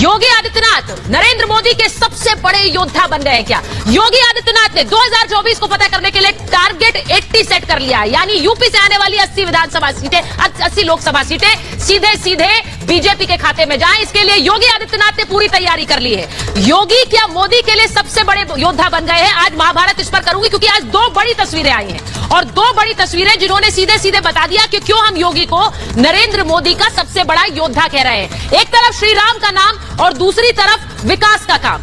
योगी आदित्यनाथ नरेंद्र मोदी के सबसे बड़े योद्धा बन गए हैं क्या? योगी आदित्यनाथ ने 2024 को फतह करने के लिए टारगेट 80 सेट कर लिया है, यानी यूपी से आने वाली 80 विधानसभा सीटें, 80 लोकसभा सीटें सीधे सीधे बीजेपी के खाते में जाएं। इसके लिए योगी आदित्यनाथ ने पूरी तैयारी कर ली है। योगी क्या मोदी के लिए सबसे बड़े योद्धा बन गए हैं? आज महाभारत इस पर करूंगी, क्योंकि आज दो बड़ी तस्वीरें आई हैं और दो बड़ी तस्वीरें जिन्होंने सीधे सीधे बता दिया कि क्यों हम योगी को नरेंद्र मोदी का सबसे बड़ा योद्धा कह रहे हैं। एक तरफ श्री राम का नाम और दूसरी तरफ विकास का काम।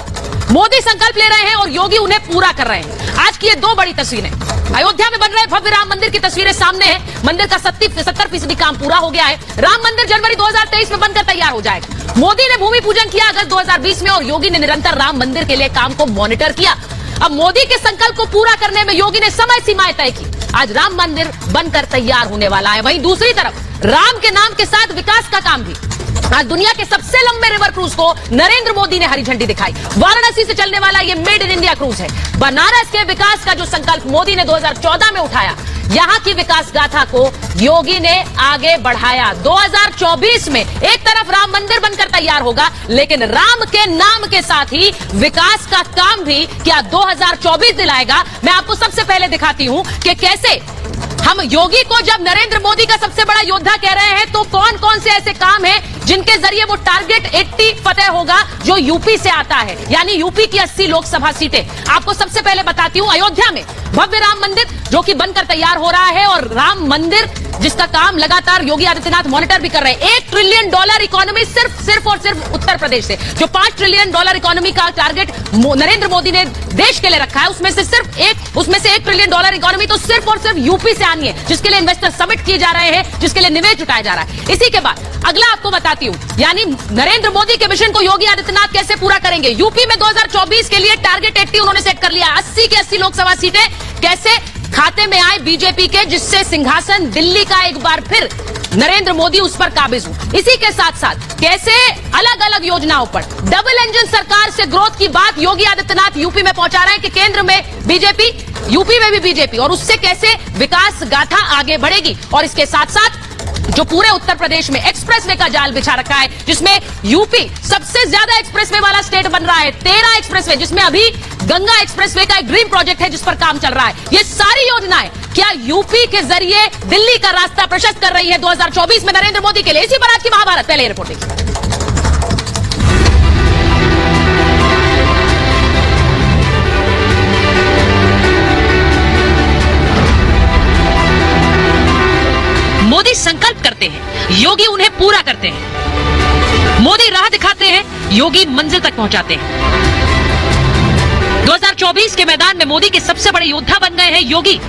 मोदी संकल्प ले रहे हैं और योगी उन्हें पूरा कर रहे हैं। आज की ये दो बड़ी तस्वीरें, अयोध्या में बन रहे भव्य राम मंदिर की तस्वीरें सामने है। मंदिर का 70% काम पूरा हो गया है। राम मंदिर जनवरी 2023 में बनकर तैयार हो जाएगा। मोदी ने भूमि पूजन किया अगस्त 2020 में और योगी ने निरंतर राम मंदिर के लिए काम को मॉनिटर किया। अब मोदी के संकल्प को पूरा करने में योगी ने समय सीमाएं तय की। आज राम मंदिर बनकर तैयार होने वाला है। वहीं दूसरी तरफ राम के नाम के साथ विकास का काम भी। आज दुनिया के सबसे लंबे रिवर क्रूज को नरेंद्र मोदी ने हरी झंडी दिखाई। वाराणसी से चलने वाला ये मेड इन इंडिया क्रूज है। बनारस के विकास का जो संकल्प मोदी ने 2014 में उठाया, यहां की विकास गाथा को योगी ने आगे बढ़ाया। 2024 में एक तरफ राम मंदिर बनकर तैयार होगा, लेकिन राम के नाम के साथ ही विकास का काम भी क्या 2024 दिलाएगा। मैं आपको सबसे पहले दिखाती हूं कि कैसे हम योगी को जब नरेंद्र मोदी का सबसे बड़ा योद्धा कह रहे हैं, तो कौन कौन से ऐसे काम हैं जिनके जरिए वो टारगेट 80 फतेह होगा जो यूपी से आता है, यानी यूपी की 80 लोकसभा सीटें। आपको सबसे पहले बताती हूं, अयोध्या में भव्य राम मंदिर जो कि बनकर तैयार हो रहा है और राम मंदिर जिसका काम लगातार योगी आदित्यनाथ मॉनिटर भी कर रहे हैं। $1 ट्रिलियन इकोनॉमी सिर्फ और सिर्फ उत्तर प्रदेश से। जो $5 ट्रिलियन इकोनॉमी का टारगेट नरेंद्र मोदी ने देश के लिए रखा है, उसमें से $1 ट्रिलियन इकोनॉमी तो सिर्फ और सिर्फ यूपी से आनी है, जिसके लिए इन्वेस्टर समिट किए जा रहे हैं, जिसके लिए निवेश जुटाया जा रहा है। इसी के बाद अगला आपको बताती हूं, यानी नरेंद्र मोदी के मिशन को योगी आदित्यनाथ कैसे पूरा करेंगे। यूपी में 2024 के लिए टारगेट 80 उन्होंने सेट कर लिया। 80 की 80 लोकसभा सीटें कैसे खाते में आए बीजेपी के, जिससे सिंहासन दिल्ली का एक बार फिर नरेंद्र मोदी उस पर काबिज हो। इसी के साथ साथ कैसे अलग अलग योजनाओं पर डबल इंजन सरकार से ग्रोथ की बात योगी आदित्यनाथ यूपी में पहुंचा रहे हैं कि केंद्र में बीजेपी, यूपी में भी बीजेपी, और उससे कैसे विकास गाथा आगे बढ़ेगी। और इसके साथ साथ जो पूरे उत्तर प्रदेश में एक्सप्रेसवे का जाल बिछा रखा है, जिसमें यूपी सबसे ज्यादा एक्सप्रेसवे वाला स्टेट बन रहा है। 13 एक्सप्रेसवे, जिसमें अभी गंगा एक्सप्रेसवे का एक ड्रीम प्रोजेक्ट है जिस पर काम चल रहा है। ये सारी योजनाएं क्या यूपी के जरिए दिल्ली का रास्ता प्रशस्त कर रही है 2024 में नरेंद्र मोदी के लिए। इसी पर आज की महाभारत पहले रिपोर्ट देखिए। मोदी संकल्प करते हैं, योगी उन्हें पूरा करते हैं। मोदी राह दिखाते हैं, योगी मंजिल तक पहुंचाते हैं। 2024 के मैदान में मोदी के सबसे बड़े योद्धा बन गए हैं योगी।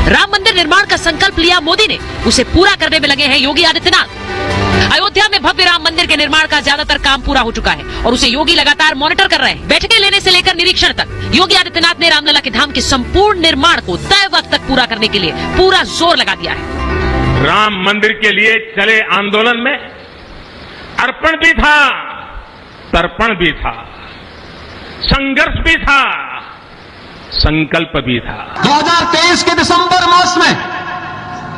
राम मंदिर निर्माण का संकल्प लिया मोदी ने, उसे पूरा करने में लगे हैं योगी आदित्यनाथ। अयोध्या में भव्य राम मंदिर के निर्माण का ज्यादातर काम पूरा हो चुका है और उसे योगी लगातार मॉनिटर कर रहे हैं। बैठकें लेने से लेकर निरीक्षण तक योगी आदित्यनाथ ने रामलला के धाम के संपूर्ण निर्माण को तय वक्त तक पूरा करने के लिए पूरा जोर लगा दिया है। राम मंदिर के लिए चले आंदोलन में अर्पण भी था, तर्पण भी था, संघर्ष भी था, संकल्प भी था। 2023 के दिसंबर मास में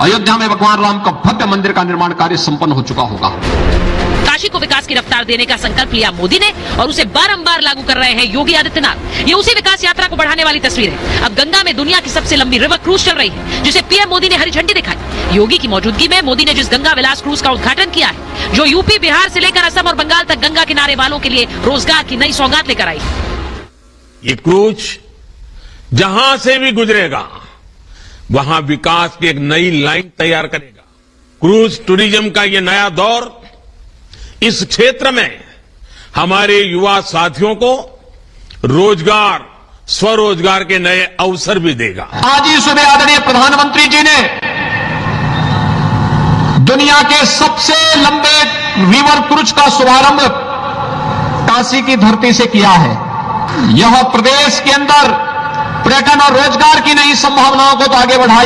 अयोध्या में भगवान राम का भव्य मंदिर का निर्माण कार्य संपन्न हो चुका होगा। काशी को विकास की रफ्तार देने का संकल्प लिया मोदी ने और उसे बारंबार लागू कर रहे हैं योगी आदित्यनाथ। ये उसी विकास यात्रा को बढ़ाने वाली तस्वीर है। अब गंगा में दुनिया की सबसे लंबी रिवर क्रूज चल रही है, जिसे पीएम मोदी ने हरी झंडी दिखाई। योगी की मौजूदगी में मोदी ने जिस गंगा विलास क्रूज का उद्घाटन किया है, जो यूपी, बिहार से लेकर असम और बंगाल तक गंगा किनारे वालों के लिए रोजगार की नई सौगात लेकर आई। ये क्रूज जहां से भी गुजरेगा, वहां विकास की एक नई लाइन तैयार करेगा। क्रूज टूरिज्म का ये नया दौर इस क्षेत्र में हमारे युवा साथियों को रोजगार, स्वरोजगार के नए अवसर भी देगा। आज ही सुबह आदरणीय प्रधानमंत्री जी ने दुनिया के सबसे लंबे रिवर क्रूज का शुभारंभ काशी की धरती से किया है। यह प्रदेश के अंदर पर्यटन और रोजगार की नई संभावनाओं को तो आगे बढ़ाई।